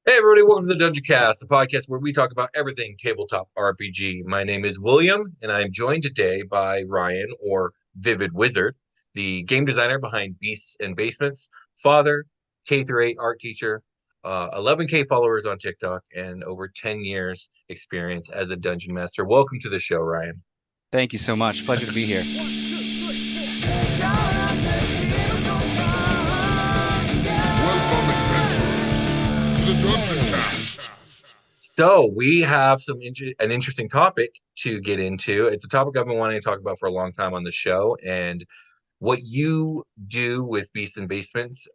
Hey everybody, welcome to the Dungeoncast, the podcast where we talk about everything tabletop RPG. My name is William, and I'm joined today by Ryan, or Vivid Wizard, the game designer behind Beasts and Basements, father, K through 8 art teacher, 11K followers on TikTok, and over 10 years experience as a dungeon master. Welcome to the show, Ryan. Thank you so much. Pleasure to be here. Welcome, adventurers, to the Dungeoncast. So we have an interesting topic to get into. It's a topic I've been wanting to talk about for a long time on the show, and what you do with Beasts and Basements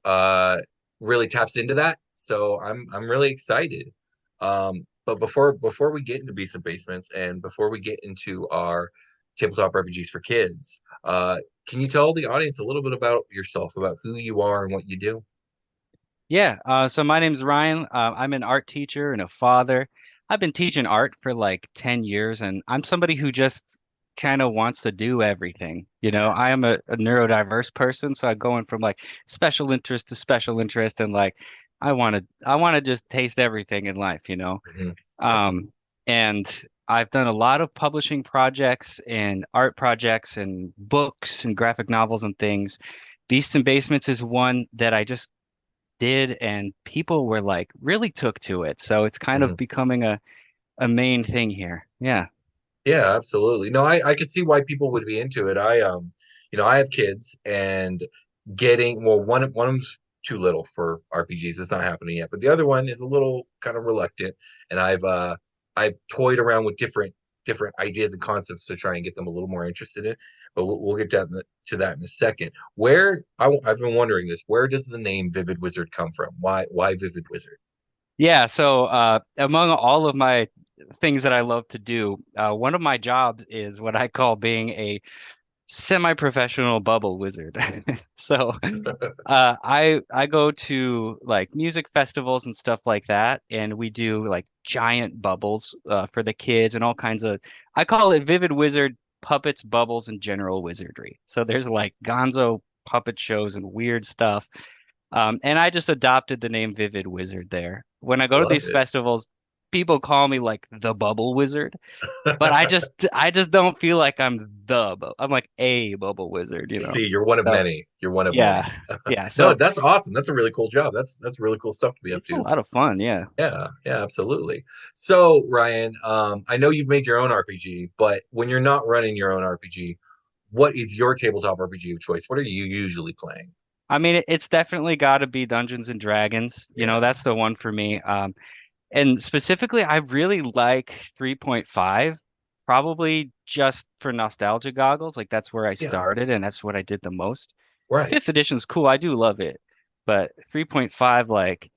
really taps into that. So I'm really excited. But before we get into Beasts and Basements and before we get into our tabletop RPGs for kids, can you tell the audience a little bit about yourself, about who you are and what you do? Yeah, so my name's Ryan. I'm an art teacher and a father. I've been teaching art for like 10 years, and I'm somebody who just kind of wants to do everything. I am a neurodiverse person, so I'm going from like special interest to special interest, and like I want to just taste everything in life. Mhm. Um, and I've done a lot of publishing projects and art projects and books and graphic novels and things. Beasts and Basements is one that I just did, and people were like really took to it. So it's kind of Mhm. becoming a main thing here. Yeah. Yeah, absolutely. No, I could see why people would be into it. I have kids and one of them's too little for RPGs. It's not happening yet, but the other one is a little kind of reluctant, and I've toyed around with different ideas and concepts to try and get them a little more interested in. But we'll get to that in a second. I've been wondering this. Where does the name Vivid Wizard come from? Why Vivid Wizard? Yeah, so among all of my things that I love to do, one of my jobs is what I call being a semi-professional bubble wizard. So I go to like music festivals and stuff like that, and we do like giant bubbles for the kids and all kinds of. I call it Vivid Wizard puppets, bubbles, and general wizardry. So there's like Gonzo puppet shows and weird stuff. And I just adopted the name Vivid Wizard there. When I I go to love these it. festivals, people call me like the Bubble Wizard, but I just don't feel like I'm like a Bubble Wizard. See, you're one of So many. You're one of many. yeah, yeah. No, So that's awesome. That's a really cool job. That's really cool stuff to be up it's a to. lot of fun. Yeah. Yeah, yeah, absolutely. So, Ryan, I know you've made your own RPG, but when you're not running your own RPG, what is your tabletop RPG of choice? What are you usually playing? I mean, it's definitely got to be Dungeons and Dragons. Yeah. That's the one for me. And specifically, I really like 3.5, probably just for nostalgia goggles. Like that's where I Yeah. started, and that's what I did the most. Right. Fifth edition's cool. I do love it. But 3.5,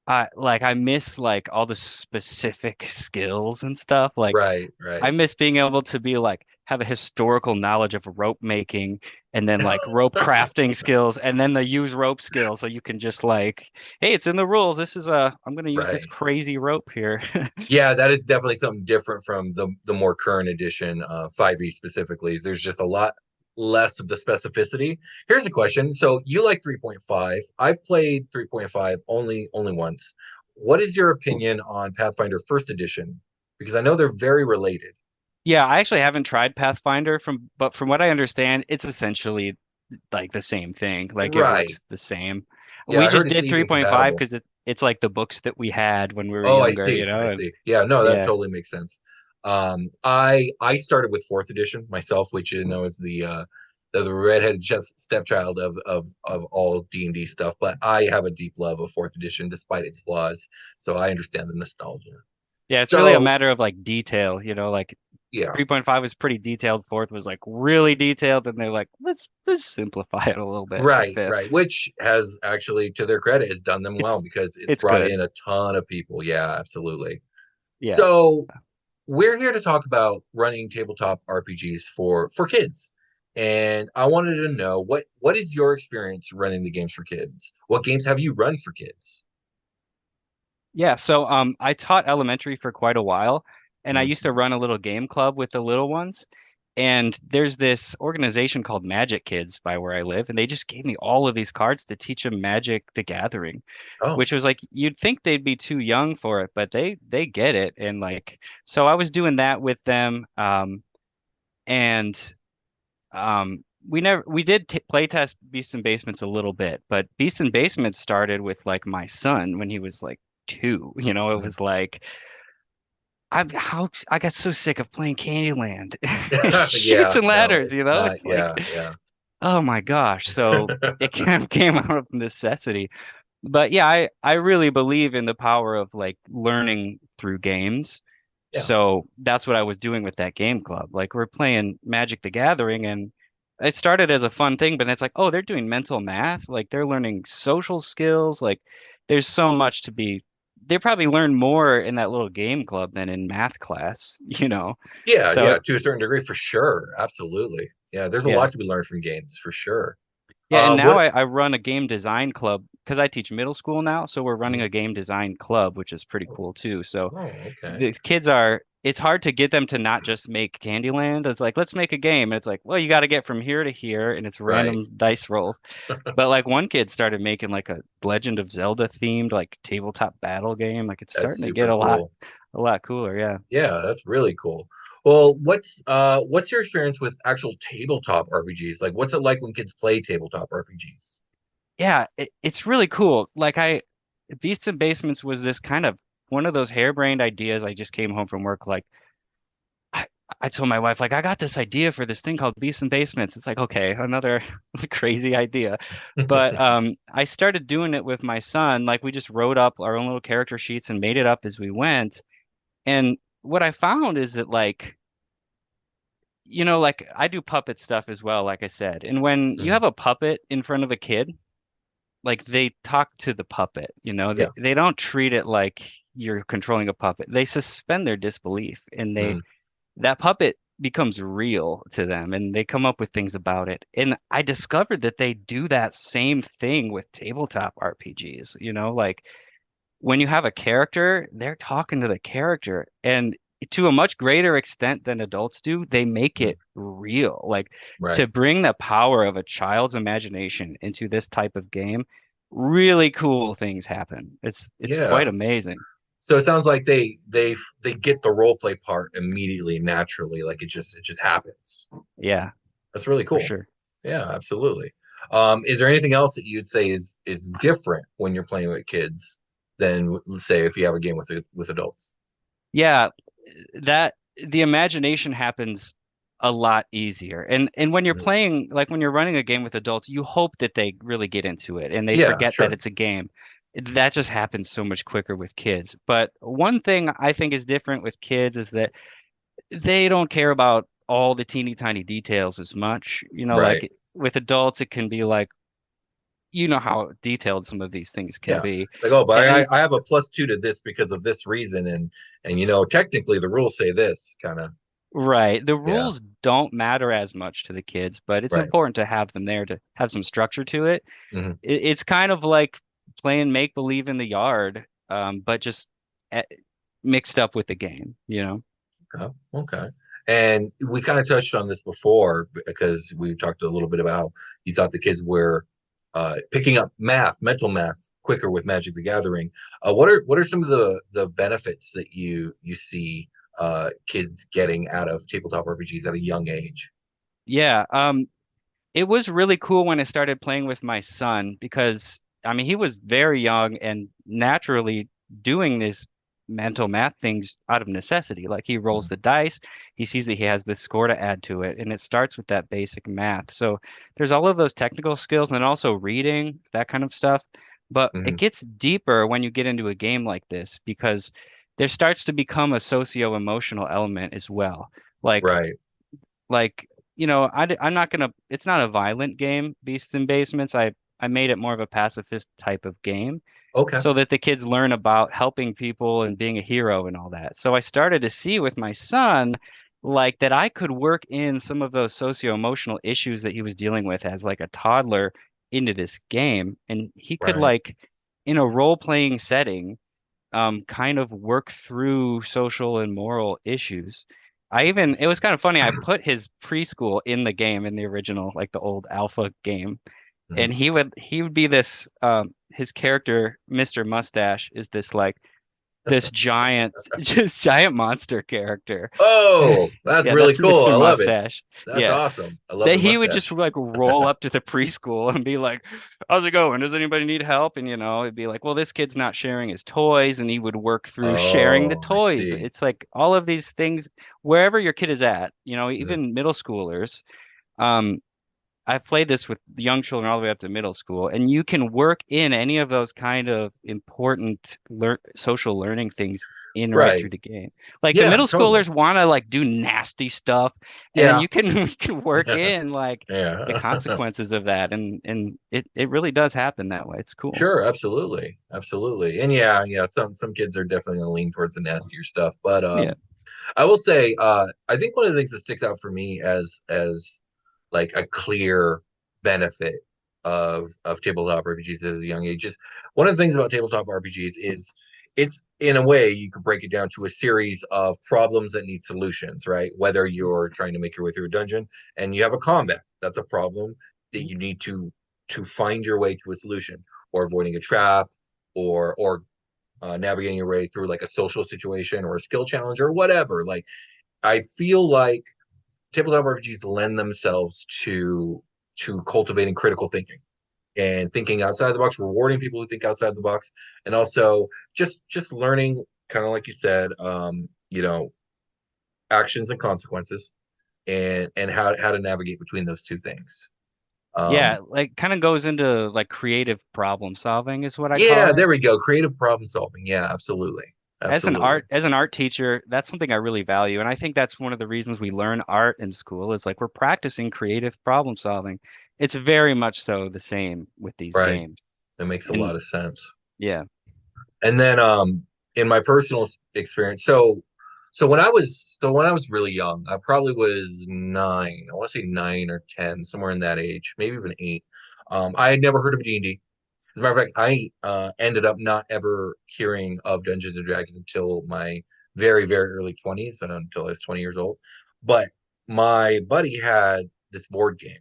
I miss like all the specific skills and stuff. Like Right. I Right. miss being able to be like have a historical knowledge of rope making and then like rope crafting skills and then the use rope skills so you can just like, hey, it's in the rules. I'm gonna use this Right. crazy rope here. Yeah, that is definitely something different from the more current edition, 5e specifically. There's just a lot less of the specificity. Here's a question. So you like 3.5. I've played 3.5 only once. What is your opinion on Pathfinder first edition? Because I know they're very related. Yeah, I actually haven't tried Pathfinder but from what I understand, it's essentially like the same thing. Like it Right. works the same. Yeah, We I heard just it's did even 3.5 compatible. because it's like the books that we had when we were Oh, I younger, see. I and see. Yeah, no, that yeah. totally makes sense. I started with fourth edition myself, which you know is the redheaded stepchild of all D&D stuff. But I have a deep love of fourth edition, despite its flaws. So I understand the nostalgia. Yeah, it's really a So matter of like detail, like yeah, 3.5 was pretty detailed, fourth was like really detailed, and they're like, let's simplify it a little bit for right, fifth. right. Which has actually, to their credit, has done them well It's because it's it's brought good. in a ton of people. Yeah, absolutely. Yeah. So we're here to talk about running tabletop RPGs for kids. And I wanted to know what is your experience running the games for kids? What games have you run for kids? Yeah, so I taught elementary for quite a while and I Mhm. used to run a little game club with the little ones. And there's this organization called Magic Kids by where I live, and they just gave me all of these cards to teach them Magic the Gathering, Oh, which was like you'd think they'd be too young for it, but they get it. And like so I was doing that with them. And we did t play test Beasts and Basements a little bit, but Beasts and Basements started with like my son when he was like 2. It mhm. was like I got so sick of playing Candyland. Shoots Yeah, and no, ladders, it's not. it's like, Yeah, yeah. oh my gosh. So it kind of came out of necessity. But yeah, I really believe in the power of like learning through games. Yeah. So that's what I was doing with that game club. Like we're playing Magic the Gathering, and it started as a fun thing, but then it's like, oh, they're doing mental math, like they're learning social skills, like there's so much to be they probably learn more in that little game club than in math class. Yeah, So yeah, to a certain degree, for sure. Absolutely. Yeah, there's a yeah. lot to be learned from games, for sure. Yeah, and now What? I run a game design club because I teach middle school now, so we're running Mhm. a game design club, which is pretty Oh, cool too. So oh, okay. the kids it's hard to get them to not just make Candyland. It's like, let's make a game. And it's like, well, you got to get from here to here, and it's Right. random dice rolls. But like one kid started making like a Legend of Zelda themed like tabletop battle game. Like it's That's starting to get super cool. a lot cooler. Yeah. Yeah, that's really cool. Well, what's your experience with actual tabletop RPGs? Like, what's it like when kids play tabletop RPGs? Yeah, it's really cool. Beasts and Basements was this kind of one of those harebrained ideas. I just came home from work. Like I, I told my wife, like, I got this idea for this thing called Beasts and Basements. It's like, okay, another crazy idea. But I started doing it with my son. Like we just wrote up our own little character sheets and made it up as we went. And what I found is that like I do puppet stuff as well, like I said. And when you Mhm. have a puppet in front of a kid, like they talk to the puppet, Yeah. they don't treat it like you're controlling a puppet. They suspend their disbelief, and Mhm. that puppet becomes real to them, and they come up with things about it. And I discovered that they do that same thing with tabletop RPGs, like when you have a character, they're talking to the character, and to a much greater extent than adults do, they make Mhm. it real. Like Right. to bring the power of a child's imagination into this type of game, really cool things happen. It's quite Yeah. amazing. So it sounds like they get the role play part immediately, naturally, like it just happens. Yeah, That's really for cool. sure. Yeah, absolutely. Is there anything else that you'd say is different when you're playing with kids than, let's say, if you have a game with adults? Yeah, that the imagination happens a lot easier. And when you're Mhm. playing, like when you're running a game with adults, you hope that they really get into it and they Yeah, forget that sure. it's a game. That just happens so much quicker with kids. But one thing I think is different with kids is that they don't care about all the teeny tiny details as much. Right. Like with adults, it can be like, how detailed some of these things can Yeah. be. It's like, oh, but I, And I have a +2 to this because of this reason, and technically the rules say this kind of. right. The Yeah. rules don't matter as much to the kids, but it's Right. important to have them there to have some structure to it. Hmm. It's kind of like playing make believe in the yard, but just eh, mixed up with the game. Okay. Okay. And we kind of touched on this before because we talked a little bit about how you thought the kids were picking up mental math, quicker with Magic the Gathering. What are some of the benefits that you see kids getting out of tabletop RPGs at a young age? Yeah. It was really cool when I started playing with my son because I mean he was very young and naturally doing this mental math things out of necessity. Like he rolls Mhm. the dice, he sees that he has this score to add to it, and it starts with that basic math. So there's all of those technical skills and also reading, that kind of stuff. But it Mhm. gets deeper when you get into a game like this because there starts to become a socio-emotional element as well. Like Right. I'm not gonna. It's not a violent game, Beasts and Basements. I made it more of a pacifist type of game, Okay. so that the kids learn about helping people and being a hero and all that. So I started to see with my son, like that I could work in some of those socio-emotional issues that he was dealing with as like a toddler into this game, and he could Right. like in a role-playing setting, kind of work through social and moral issues. it was kind of funny. I put his preschool in the game in the original, like the old alpha game. Mhm. And he would be this his character, Mr. Mustache, is this like this giant just giant monster character. Oh, that's Yeah, really that's cool. Mr. I love it. Mustache. That's Yeah. awesome. I love That the he would just mustache. like roll up to the preschool and be like, "How's it going? Does anybody need help?" And it'd be like, "Well, this kid's not sharing his toys," and he would work through sharing the Oh, I toys. see. It's like all of these things, wherever your kid is at, Mhm. even middle schoolers. Um, I've played this with young children all the way up to middle school, and you can work in any of those kind of important social learning things in right through Right. the game. Like the Yeah, middle totally. schoolers want to like do nasty stuff, and then Yeah. you can you can work in like the Yeah. consequences of that, and it really does happen that way. It's cool. Sure, absolutely. Absolutely. And yeah, some kids are definitely gonna lean towards the nastier stuff. But Yeah. I will say, I think one of the things that sticks out for me as like a clear benefit of tabletop RPGs at a young age is one of the things about tabletop RPGs is it's in a way you could break it down to a series of problems that need solutions, right? Whether you're trying to make your way through a dungeon and you have a combat, that's a problem that you need to find your way to a solution, or avoiding a trap, or navigating your way through like a social situation or a skill challenge or whatever. Like I feel like tabletop RPGs lend themselves to cultivating critical thinking and thinking outside the box, rewarding people who think outside the box, and also just learning, kind of like you said, actions and consequences, and how to navigate between those two things. Yeah, Um, like kind of goes into like creative problem solving is what I yeah, call it. there we go. Creative problem solving. Yeah, absolutely, absolutely. As an art teacher, that's something I really value. And I think that's one of the reasons we learn art in school is like we're practicing creative problem solving. It's very much so the same with these Right. games. It makes a And lot of sense. yeah. And then in my personal experience, so when I was really young, I probably was 9. I want to say 9 or 10, somewhere in that age, maybe even 8. I had never heard of D&D. As a matter of fact, I ended up not ever hearing of Dungeons and Dragons until my very, very early 20s, and until I was 20 years old. But my buddy had this board game,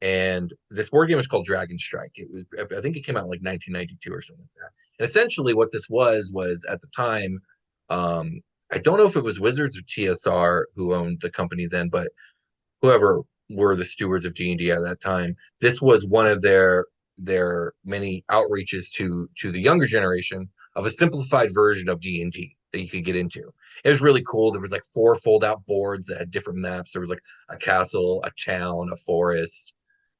and this board game was called Dragon Strike. It was, I think it came out in like 1992 or something like that. And essentially, what this was at the time, I don't know if it was Wizards or TSR who owned the company then, but whoever were the stewards of D&D at that time, this was one of their many outreaches to the younger generation of a simplified version of D&D that you could get into. It was really cool. There was like 4 fold out boards that had different maps. There was like a castle, a town, a forest,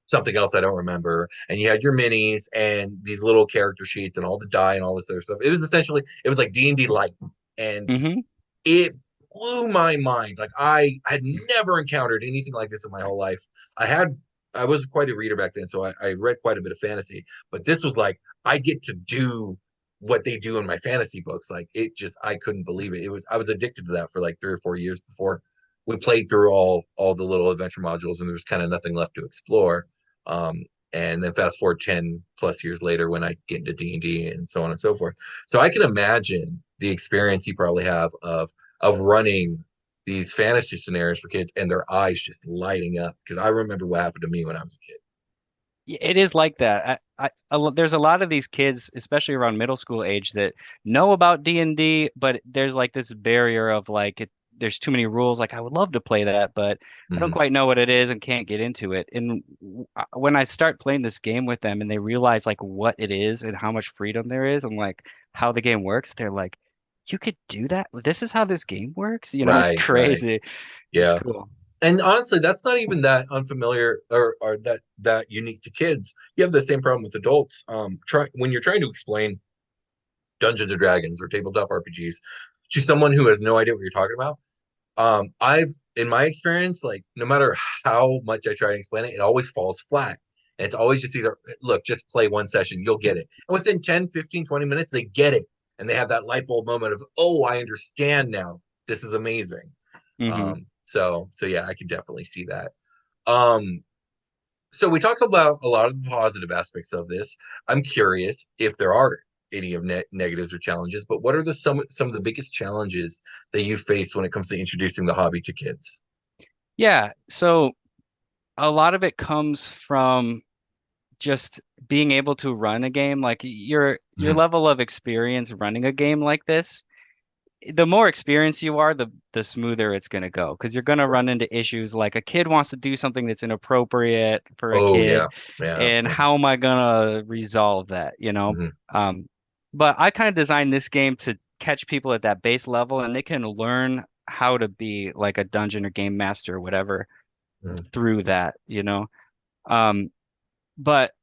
something else I don't remember. And you had your minis and these little character sheets and all the die and all this other stuff. It was like D&D light. And Hmm. it blew my mind. Like I had never encountered anything like this in my whole life. I was quite a reader back then, so I read quite a bit of fantasy. But this was like I get to do what they do in my fantasy books. Like it just I couldn't believe it. I was addicted to that for like 3 or 4 years before we played through all the little adventure modules, and there was kind of nothing left to explore. Um, and then fast forward 10 plus years later when I get into D&D and so on and so forth. So I can imagine the experience you probably have of running these fantasy scenarios for kids and their eyes just lighting up, because I remember what happened to me when I was a kid. It is like that. There's a lot of these kids, especially around middle school age, that know about D&D, but there's like this barrier of like there's too many rules. Like I would love to play that, but I don't Mm-hmm. quite know what it is and can't get into it. And when I start playing this game with them and they realize like what it is and how much freedom there is and like how the game works, they're like, "You could do that? This is how this game works?" It's Right, right. crazy. It's Yeah. cool. And honestly, that's not even that unfamiliar, or that unique to kids. You have the same problem with adults. Try when you're trying to explain Dungeons and Dragons or tabletop RPGs to someone who has no idea what you're talking about. I've in my experience, like no matter how much I try to explain it, it always falls flat. And it's always just either, look, just play one session, you'll get it. And within 10, 15, 20 minutes, they get it. And they have that light bulb moment of, oh, I understand now. This is amazing. Hmm. So yeah, I can definitely see that. Um, so we talked about a lot of the positive aspects of this. I'm curious if there are any of negatives or challenges, but what are some of the biggest challenges that you face when it comes to introducing the hobby to kids? Yeah, so a lot of it comes from just being able to run a game. Like your Mhm. level of experience running a game like this, the more experienced you are, the smoother it's going to go because you're going to run into issues like a kid wants to do something that's inappropriate for a Oh yeah, kid, yeah, and yeah. how am I going to resolve that, you know? Mhm. Um, but I kind of designed this game to catch people at that base level and they can learn how to be like a dungeon or game master or whatever Mhm. through that, you know? Um, but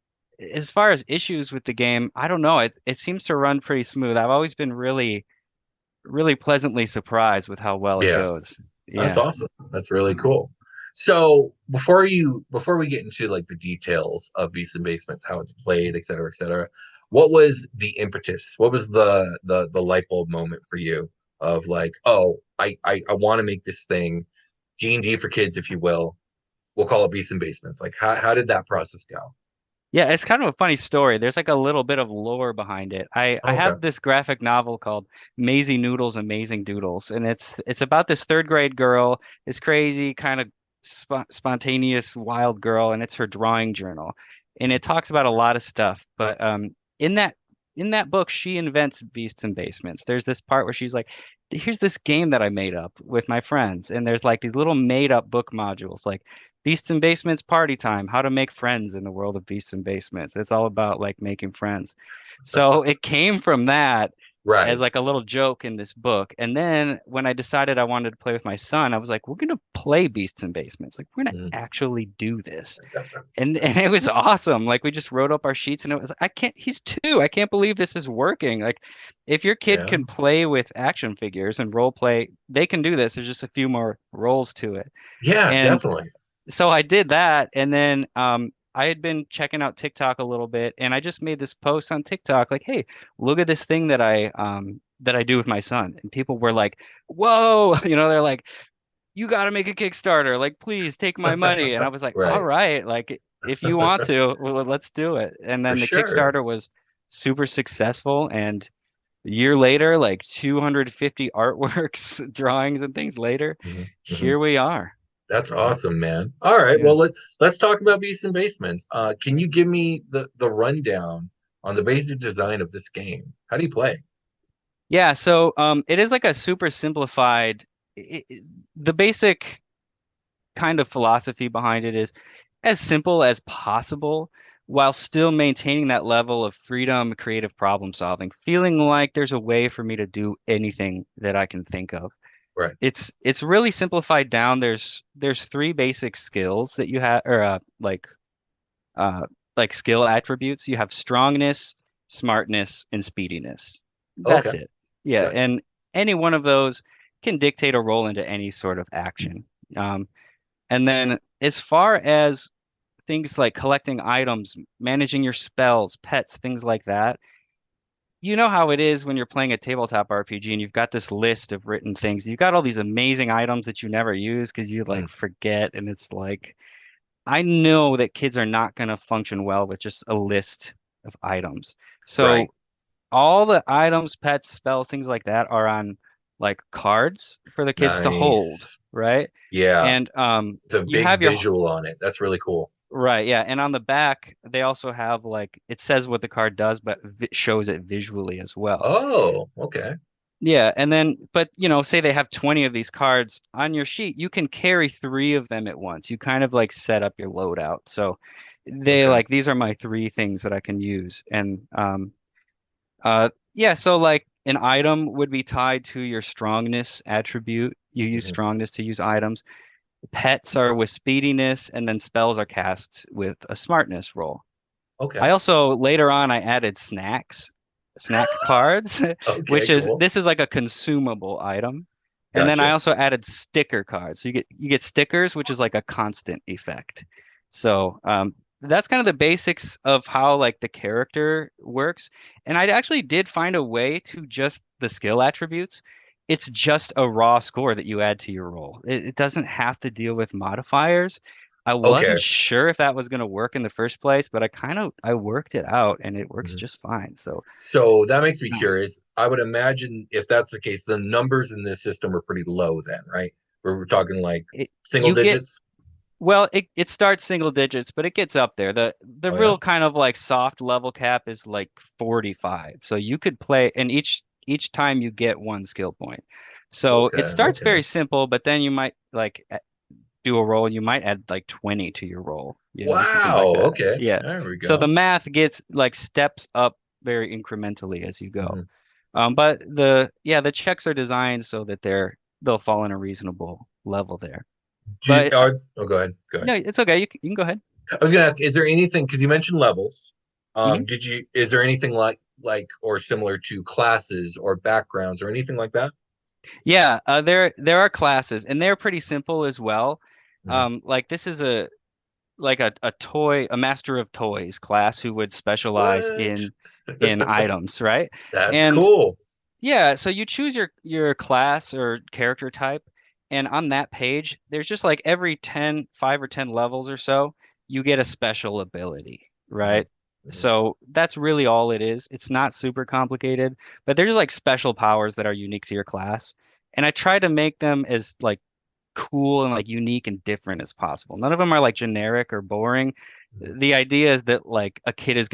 as far as issues with the game, I don't know. It seems to run pretty smooth. I've always been really pleasantly surprised with how well it Yeah. goes. That's Yeah. awesome. That's really cool. So before we get into like the details of Beasts and Basements, how it's played, et cetera, what was the impetus? What was the light bulb moment for you of like, oh, I want to make this thing D&D for kids, if you will. We'll call it Beasts and Basements. Like how did that process go? Yeah, it's kind of a funny story. There's like a little bit of lore behind it. I Oh, okay. have this graphic novel called Maisie Noodle's Amazing Doodles, and it's about this third grade girl, this crazy kind of spontaneous wild girl, and it's her drawing journal. And it talks about a lot of stuff, but in that in that book she invents Beasts and Basements. There's this part where she's like, here's this game that I made up with my friends, and there's like these little made up book modules like Beasts and Basements Party Time, how to make friends in the world of Beasts and Basements. It's all about like making friends. So it came from that as Right. like a little joke in this book. And then when I decided I wanted to play with my son, I was like, we're gonna play Beasts and Basements. Like we're gonna Mhm. actually do this. And it was awesome. Like we just wrote up our sheets and it was I can't he's two. I can't believe this is working. Like if your kid Yeah. can play with action figures and role play, they can do this. There's just a few more roles to it. Yeah, And definitely. so I did that, and then I had been checking out TikTok a little bit, and I just made this post on TikTok like, "Hey, look at this thing that I do with my son." And people were like, "Whoa!" They're like, "You got to make a Kickstarter. Like, please take my money." And I was like, "All Right. right, like if you want to, well, let's do it." And For then the sure. Kickstarter was super successful, and a year later, like 250 artworks, drawings, and things later, Mhm. Mhm. here we are. That's Yeah. awesome, man. All right, Yeah. well let's talk about Beasts and Basements. Can you give me the rundown on the basic design of this game? How do you play? Yeah, so it is like a super simplified. The basic kind of philosophy behind it is as simple as possible while still maintaining that level of freedom, creative problem solving, feeling like there's a way for me to do anything that I can think of. Right. It's really simplified down. There's three basic skills that you have, or uh like skill attributes. You have strongness, smartness, and speediness. Okay. That's it. Yeah, Gotcha. and any one of those can dictate a role into any sort of action. Um, and then as far as things like collecting items, managing your spells, pets, things like that, you know how it is when you're playing a tabletop RPG and you've got this list of written things. You've got all these amazing items that you never use because you Mm, like forget, and it's like I know that kids are not going to function well with just a list of items. right. So all the items, pets, spells, things like that are on like cards for the kids to hold, Nice. right? Yeah. And It's a you big have your visual on it. That's really cool. right, yeah. And on the back, they also have like it says what the card does, but it shows it visually as well. Oh, okay. Yeah, and then, but say they have 20 of these cards on your sheet, you can carry three of them at once. You kind of like set up your loadout. So they Okay. like these are my three things that I can use. And yeah, so like an item would be tied to your strongness attribute. You use Mhm. strongness to use items. Pets are with speediness, and then spells are cast with a smartness roll. I Okay. also later on I added snack cards, Okay, which is cool. this is like a consumable item. And then I Gotcha. also added sticker cards. So you get stickers, which is like a constant effect. So that's kind of the basics of how like the character works. And I actually did find a way to just the skill attributes. It's just a raw score that you add to your roll. It doesn't have to deal with modifiers. I Okay. wasn't sure if that was going to work in the first place, but I worked it out and it works Mhm. just fine. So So that makes me nice. curious. I would imagine if that's the case, the numbers in this system are pretty low then, right? We're talking like single You get digits. well, it starts single digits, but it gets up there. The Oh yeah. real kind of like soft level cap is like 45. So you could play, and each time you get one skill point. So Okay. it starts Okay. very simple, but then you might like do a roll, and you might add like 20 to your roll, something like Wow. that. Okay. Yeah. There we So the go. math gets like steps up very incrementally as you go. Hmm. But the checks are designed so that they'll fall in a reasonable level there. But Oh, go ahead. Go ahead. no, it's okay. You can go ahead. I was going to ask, is there anything, because you mentioned levels. Mhm. Is there anything like or similar to classes or backgrounds or anything like that? Yeah, there are classes, and they're pretty simple as well. Mhm. Like this is a master of toys class who would specialize What? in items, right? That's And cool. yeah, so you choose your class or character type, and on that page, there's just like every 5 or 10 levels or so, you get a special ability, Mhm. right? Mhm. So that's really all it is. It's not super complicated, but there's like special powers that are unique to your class. And I try to make them as like cool and like unique and different as possible. None of them are like generic or boring. Mhm. The idea is that like a kid is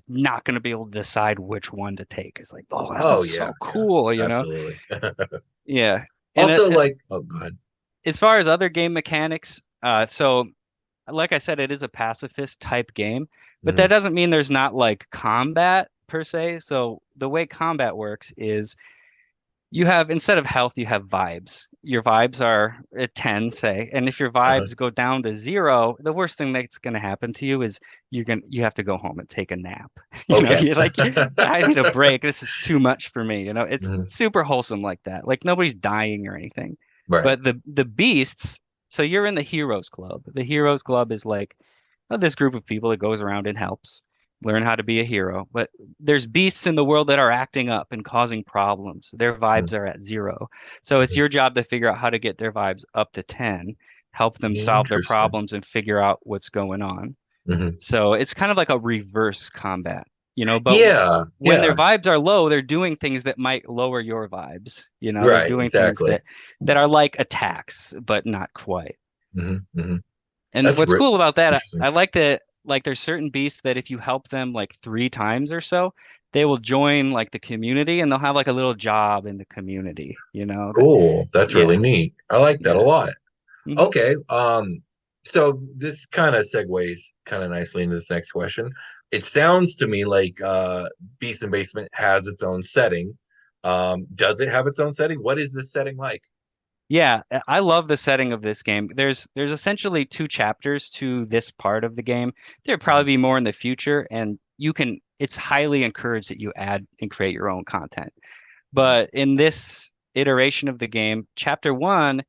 not gonna be able to decide which one to take. It's like, oh, that Oh looks yeah, so yeah, cool, absolutely. Yeah. And Also, like, oh, go ahead. as far as other game mechanics, so like I said, it is a pacifist type game, but that Mhm. doesn't mean there's not like combat per se. So the way combat works is you have instead of health, you have vibes. Your vibes are at 10, say, and if your Uh-huh. vibes go down to 0, the worst thing that's going to happen to you is you have to go home and take a nap. Okay. You're like, I need a break. This is too much for me. It's Mhm. super wholesome like that. Like nobody's dying or anything. Right. But the beasts, so you're in the Heroes Club. The Heroes Club is like this group of people that goes around and helps learn how to be a hero. But there's beasts in the world that are acting up and causing problems. Their Mhm. vibes are at 0. So it's Mhm. your job to figure out how to get their vibes up to 10, help them solve their Interesting. problems and figure out what's going on. Mhm. So it's kind of like a reverse combat, but Yeah, when their yeah. vibes are low, they're doing things that might lower your vibes. They're Right, doing things exactly. that are like attacks, but not quite. Mhm. Mhm. And That's what's cool about that, interesting. I like that like there's certain beasts that if you help them like 3 times or so, they will join like the community and they'll have like a little job in the community, that Cool. That's really yeah, neat. I like that a yeah. lot. Hmm. Okay. So this kind of segues kind of nicely into this next question. It sounds to me like Beast and Basement has its own setting. Does it have its own setting? What is this setting like? Yeah, I love the setting of this game. There's essentially 2 chapters to this part of the game. There'll probably Mhm. be more in the future, and it's highly encouraged that you add and create your own content. Mhm. But in this iteration of the game, chapter 1,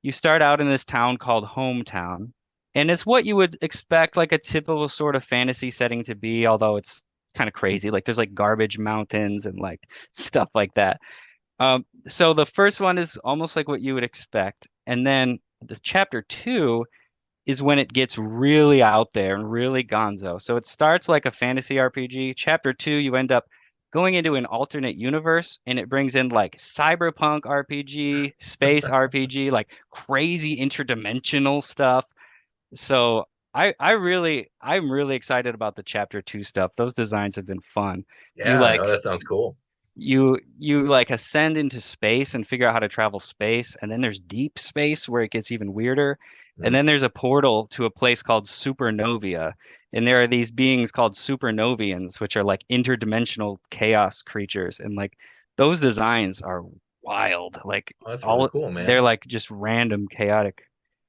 you start out in this town called Hometown. And it's what you would expect like a typical sort of fantasy setting to be, although it's kind of crazy. Like there's like garbage mountains and like stuff like that. So the first one is almost like what you would expect. And then the chapter 2 is when it gets really out there and really gonzo. So it starts like a fantasy RPG. Chapter 2, you end up going into an alternate universe and it brings in like cyberpunk RPG, space RPG, like crazy interdimensional stuff. So I'm really excited about the chapter 2 stuff. Those designs have been fun. You Yeah, no, like that sounds cool. you like ascend into space and figure out how to travel space, and then there's deep space where it gets even weirder, and Mhm. then there's a portal to a place called Supernovia, and there are these beings called Supernovians, which are like interdimensional chaos creatures, and like those designs are wild. Like Oh, that's really all cool, they're man. like just random chaotic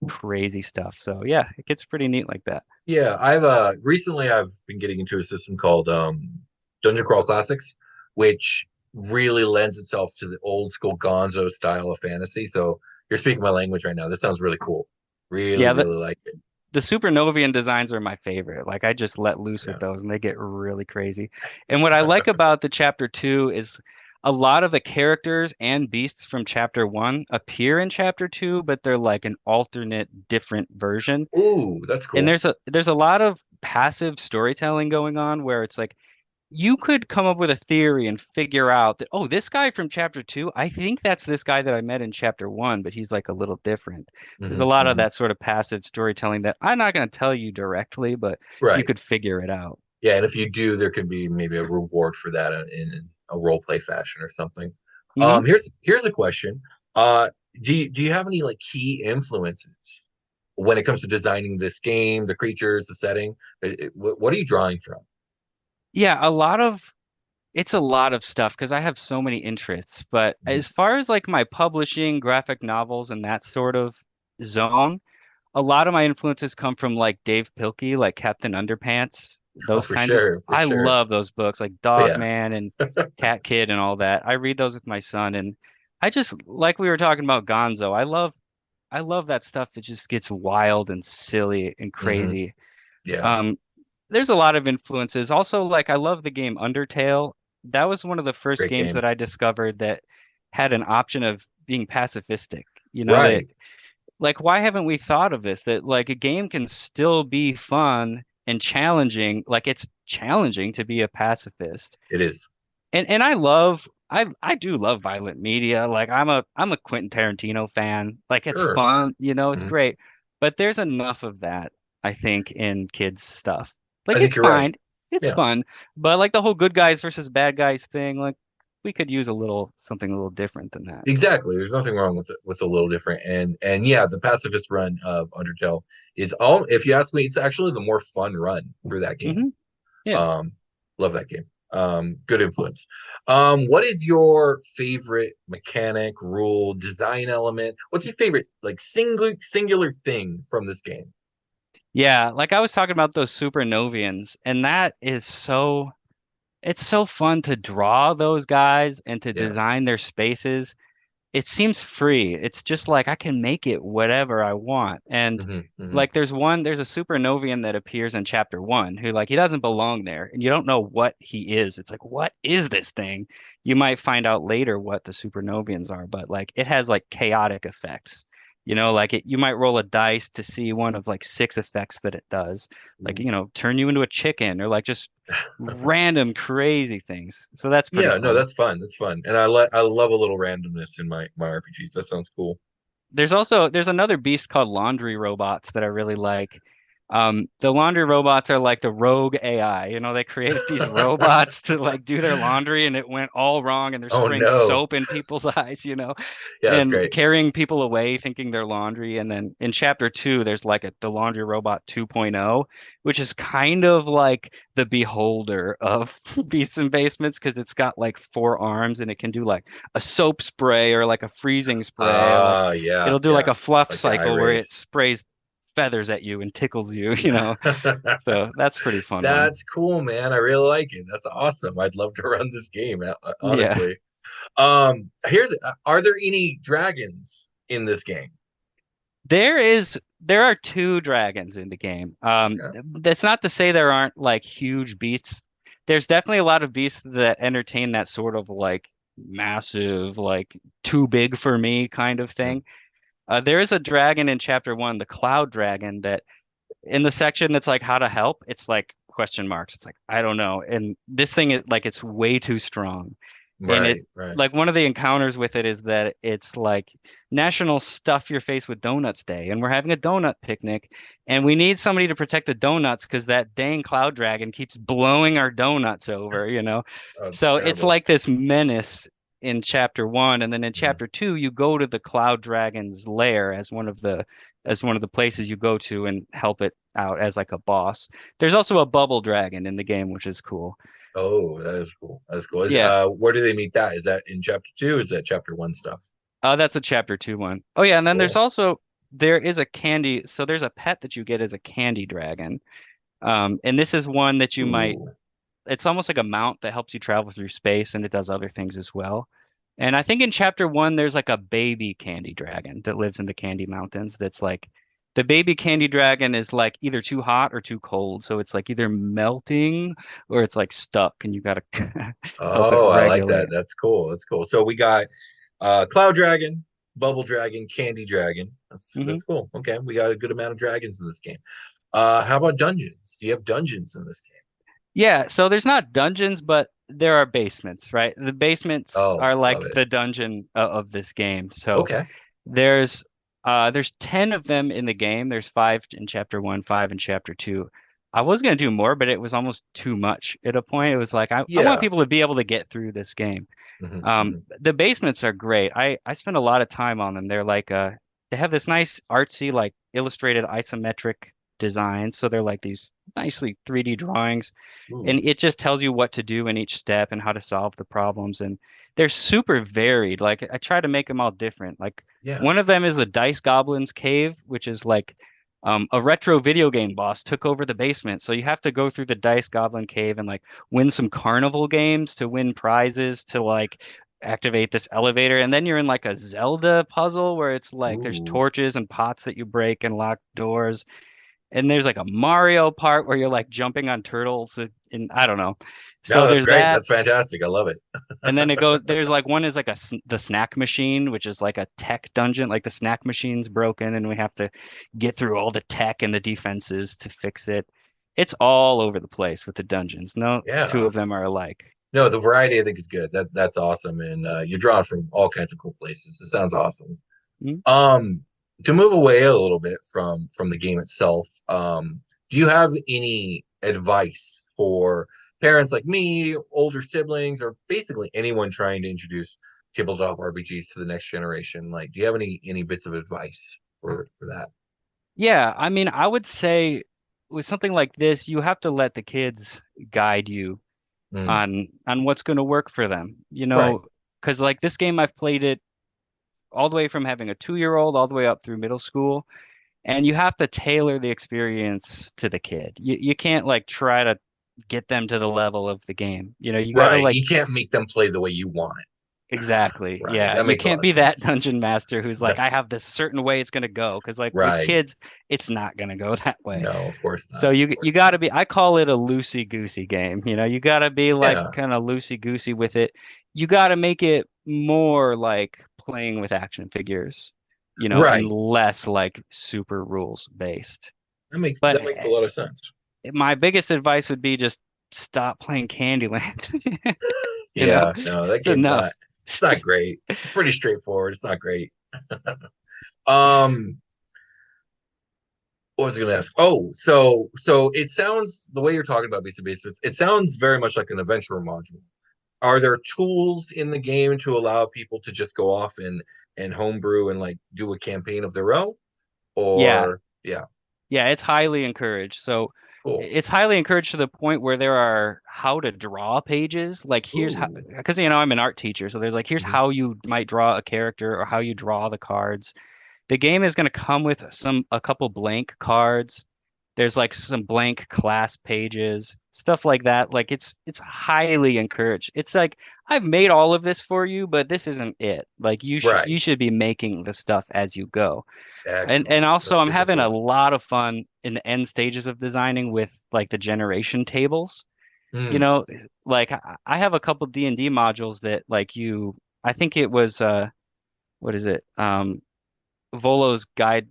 crazy stuff. So yeah, it gets pretty neat like that. Yeah, I've recently I've been getting into a system called Dungeon Crawl Classics, which really lends itself to the old school Gonzo style of fantasy. So you're speaking my language right now. This sounds really cool. Really, Yeah, really like it. the Supernovian designs are my favorite. Like I just let loose Yeah. with those and they get really crazy. And what I like about the chapter 2 is a lot of the characters and beasts from chapter one appear in chapter two, but they're like an alternate, different version. Ooh, that's And cool. there's a lot of passive storytelling going on where it's like you could come up with a theory and figure out that, oh, this guy from chapter two, I think that's this guy that I met in chapter one, but he's like a little different. There's a lot of Hmm. that sort of passive storytelling that I'm not going to tell you directly, but you Right. could figure it out. Yeah, and if you do, there can be maybe a reward for that in a role play fashion or something. Hmm. Here's a question. Uh, do you have any like key influences when it comes to designing this game, the creatures, the setting? What are you drawing from? Yeah, it's a lot of stuff because I have so many interests. But Mhm. as far as like my publishing, graphic novels, and that sort of zone, a lot of my influences come from like Dave Pilkey, like Captain Underpants, Oh, those for kinds of. sure, for I sure. love those books, like Oh, Dog yeah, Man and Cat Kid and all that. I read those with my son, and I just like we were talking about Gonzo. I love that stuff that just gets wild and silly and hmm crazy. yeah, Um, there's a lot of influences. Also, like I love the game Undertale. That was one of the first great games game. that I discovered that had an option of being pacifistic. You know, that Right, like why haven't we thought of this? That like a game can still be fun and challenging. Like it's challenging to be a pacifist. it is. And I do love violent media. Like I'm a Quentin Tarantino fan. Like it's Sure. fun, you know, it's Hmm. great. But there's enough of that, I think, in kids stuff. I Like think it's you're right. fine. It's Yeah. fun. But like the whole good guys versus bad guys thing, like we could use a little something a little different than that. Exactly. There's nothing wrong with it, with a little different. And yeah, the pacifist run of Undertale is all, if you ask me, it's actually the more fun run through that game. Hmm. Yeah. Um, love that game. Good influence. What is your favorite mechanic, rule, design element? What's your favorite like singular thing from this game? Yeah, like I was talking about those Supernovians, and that is it's so fun to draw those guys and to Yeah. design their spaces. It seems free. It's just like I can make it whatever I want. And Hmm. like there's a Supernovian that appears in chapter one who like he doesn't belong there and you don't know what he is. It's like, what is this thing? You might find out later what the Supernovians are, but like it has like chaotic effects. You know, like you might roll a dice to see one of like six effects that it does. Like, you know, turn you into a chicken or like just random crazy things. So that's pretty Yeah, no, cool. that's fun. That's fun. And I love a little randomness in my RPGs. That sounds cool. There's another beast called laundry robots that I really like. The laundry robots are like the rogue AI. You know, they created these robots to like do their laundry and it went all wrong and they're Oh spraying no. soap in people's eyes, you know, Yeah, that's and great. carrying people away thinking they're laundry. And then in chapter two, there's like the laundry robot 2.0, which is kind of like the beholder of Beasts and Basements because it's got like four arms and it can do like a soap spray or like a freezing spray or like Ah, yeah, it'll do like yeah. a fluff Like the cycle where it iRays. sprays feathers at you and tickles you, you know. So that's a pretty fun one. That's cool, man. I really like it. That's awesome. I'd love to run this game, Yeah. honestly. Here's are there any dragons in this game? There are two dragons in the game. Okay. That's not to say there aren't like huge beasts. There's definitely a lot of beasts that entertain that sort of like massive, like too big for me kind of Mhm. thing. There is a dragon in chapter one, the cloud dragon, that in the section that's like how to help, it's like question marks. It's like I don't know. And this thing is like it's way too strong. And it Right, right. like one of the encounters with it is that it's like National Stuff Your Face with Donuts Day, and we're having a donut picnic, and we need somebody to protect the donuts because that dang cloud dragon keeps blowing our donuts over, you know. Oh, it's So it's terrible. like this menace in chapter one, and then in Mhm. chapter two, you go to the cloud dragon's lair as one of the places you go to and help it out as like a boss. There's also a bubble dragon in the game, which is cool. Oh, that is cool. That is cool. Yeah. Where do they meet that? Is that in chapter two? Is that chapter one stuff? That's a chapter two one. Oh yeah, and then Cool. there is a candy. So there's a pet that you get as a candy dragon. And this is one that you might. Ooh. It's almost like a mount that helps you travel through space, and it does other things as well. And I think in chapter one there's like a baby candy dragon that lives in the Candy Mountains. That's like The baby candy dragon is like either too hot or too cold. So it's like either melting or it's like stuck and you gotta help it Oh, I like that. regulate. That's cool. That's cool. So we got cloud dragon, bubble dragon, candy dragon. Hmm. That's cool. Okay, we got a good amount of dragons in this game. How about dungeons? Do you have dungeons in this game? Yeah, so there's not dungeons, but there are basements, right? The basements Oh, are love like it. the dungeon of this game. So Okay. there's there's 10 of them in the game. There's five in chapter one, five in chapter two. I was gonna do more, but it was almost too much at a point. It was like I want Yeah. people to be able to get through this game. Hmm. Hmm. The basements are great. I spend a lot of time on them. They're like they have this nice artsy like illustrated isometric design. So they're like these nicely 3D drawings and Ooh. it just tells you what to do in each step and how to solve the problems. And they're super varied. Like I try to make them all different. Like Yeah. one of them is the Dice Goblin's Cave, which is like a retro video game boss took over the basement. So you have to go through the Dice Goblin Cave and like win some carnival games to win prizes to like activate this elevator. And then you're in like a Zelda puzzle where it's like there's Ooh. torches and pots that you break and lock doors. And there's like a Mario part where you're like jumping on turtles and I don't know. No, So that's there's great. that. That's fantastic. I love it. And then it goes, there's like one is like the snack machine, which is like a tech dungeon. Like the snack machine's broken and we have to get through all the tech and the defenses to fix it. It's all over the place with the dungeons. No two Yeah. of them are alike. No, the variety I think is good. That's awesome, and you're drawing from all kinds of cool places. It sounds awesome. Mm. Um, to move away a little bit from the game itself, do you have any advice for parents like me, older siblings, or basically anyone trying to introduce tabletop RPGs to the next generation? Like, do you have any bits of advice for that? Yeah, I mean, I would say with something like this, you have to let the kids guide you Mm, on what's going to work for them. You right, know, because like this game, I've played it all the way from having a 2 year old all the way up through middle school, and you have to tailor the experience to the kid. You can't like try to get them to the level of the game. You know, you got to right. like You can't make them play the way you want. exactly. Right. Yeah, That you makes a lot can't of be that sense. dungeon master who's No, like, I have this certain way it's going to go. Because like with right. kids, it's not going to go that way. No, of course not. So Of you course got not. to be. I call it a loosey goosey game. You know, you got to be like Yeah. kind of loosey goosey with it. You got to make it more like playing with action figures, you know, and Right. less like super rules based. That But makes a lot of sense. my biggest advice would be just stop playing Candyland. You know, Yeah, no, that it's game's enough. not great. It's pretty straightforward. It's not great. Um, what was I gonna ask? Oh, so it sounds the way you're talking about Beast of Basements, it sounds very much like an adventure module. Are there tools in the game to allow people to just go off and homebrew and like do a campaign of their own? Yeah, Or yeah, yeah, it's highly encouraged. So cool. it's highly encouraged to the point where there are how to draw pages. Like here's how, Ooh. because you know I'm an art teacher, so there's like here's Mhm. how you might draw a character or how you draw the cards. The game is going to come with a couple blank cards. There's like some blank class pages, stuff like that. Like it's highly encouraged. It's like I've made all of this for you, but this isn't it. Like Right. you should be making the stuff as you go. And Excellent. also That's I'm super having a cool. lot of fun in the end stages of designing with like the generation tables. You Mm, know, like I have a couple D&D modules that like you I think it was what is it? Volo's Guide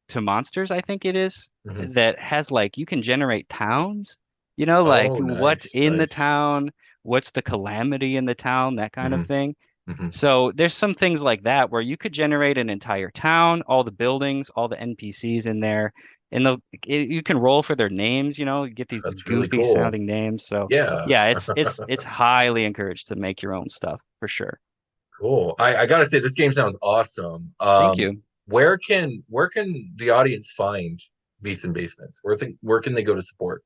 to Monsters, I think it is, mhm. that has like you can generate towns, you know, like Oh, what's nice, in the nice. town, what's the calamity in the town, that kind of Hmm. thing. Hmm. So there's some things like that where you could generate an entire town, all the buildings, all the NPCs in there, and you can roll for their names, you know, you get these That's really goofy cool. sounding names. So Yeah. yeah, it's highly encouraged to make your own stuff for sure. Cool. I gotta say this game sounds awesome. Thank you. Where can the audience find Beasts and Basements? Where can they go to support?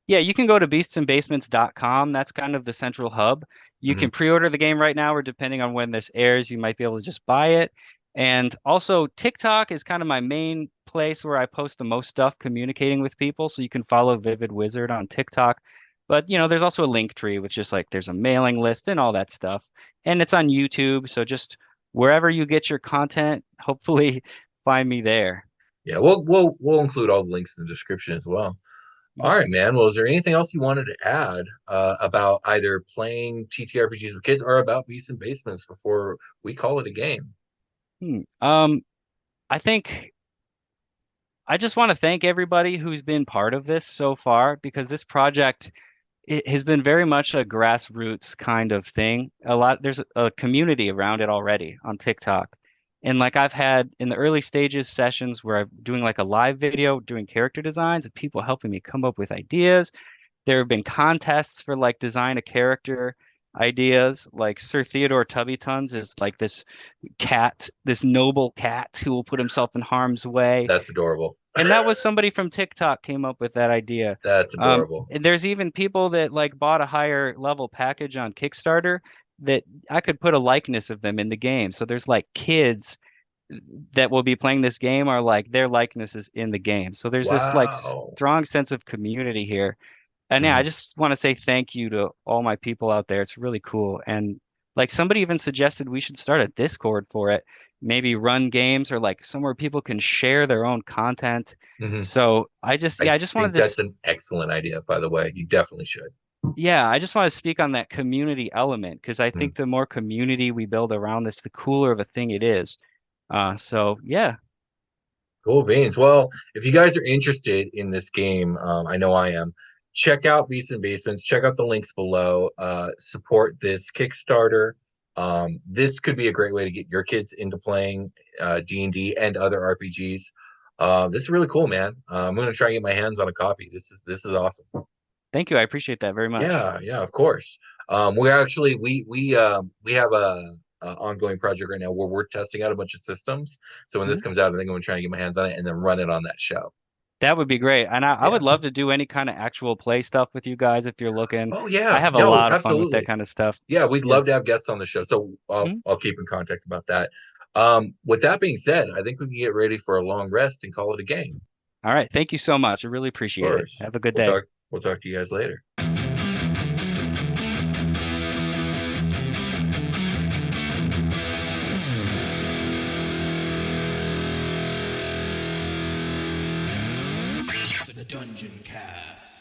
Yeah, you can go to beastsandbasements.com. That's kind of the central hub. You Hmm. can pre-order the game right now, or depending on when this airs, you might be able to just buy it. And also, TikTok is kind of my main place where I post the most stuff communicating with people. So you can follow Vivid Wizard on TikTok. But, you know, there's also a link tree, which is like there's a mailing list and all that stuff. And it's on YouTube. So just wherever you get your content, hopefully find me there. Yeah, we'll include all the links in the description as well. All right, man. Well, is there anything else you wanted to add about either playing TTRPGs with kids or about Beasts and Basements before we call it a game? I think I just want to thank everybody who's been part of this so far because this project it has been very much a grassroots kind of thing. There's a community around it already on TikTok. And like I've had in the early stages sessions where I'm doing like a live video doing character designs and people helping me come up with ideas. There have been contests for like design a character ideas. Like Sir Theodore Tubbytons is like this cat, this noble cat who will put himself in harm's way. That's adorable. And that was somebody from TikTok came up with that idea. That's adorable. And there's even people that like bought a higher level package on Kickstarter that I could put a likeness of them in the game. So there's like kids that will be playing this game are like their likenesses in the game. So there's this like Wow. strong sense of community here. And yeah, I Mhm. just want to say thank you to all my people out there. It's really cool. And like somebody even suggested we should start a Discord for it, maybe run games or like somewhere people can share their own content. Mhm. So I I just wanted think to, that's an excellent idea, by the way. You definitely should. yeah, I just want to speak on that community element because I Mhm. think the more community we build around this, the cooler of a thing it is. So yeah. Cool beans. Well, if you guys are interested in this game, I know I am. Check out Beasts and Basements. Check out the links below. Support this Kickstarter. This could be a great way to get your kids into playing D&D and other RPGs. This is really cool, man. I'm gonna try and get my hands on a copy. This is awesome. Thank you. I appreciate that very much. Yeah, yeah, of course. We actually we have a ongoing project right now where we're testing out a bunch of systems. So when this Mhm. comes out, I think I'm gonna try and get my hands on it and then run it on that show. That would be great. And I Yeah. would love to do any kind of actual play stuff with you guys if you're looking. Oh I yeah. have a No, lot of fun with that absolutely. kind of stuff. Yeah, we'd Yeah. love to have guests on the show. So Mhm. I'll keep in contact about that. With that being said, I think we can get ready for a long rest and call it a game. All right. Thank you so much. I really Of appreciate it. course. Have a good day. We'll talk to you guys later. The Dungeoncast.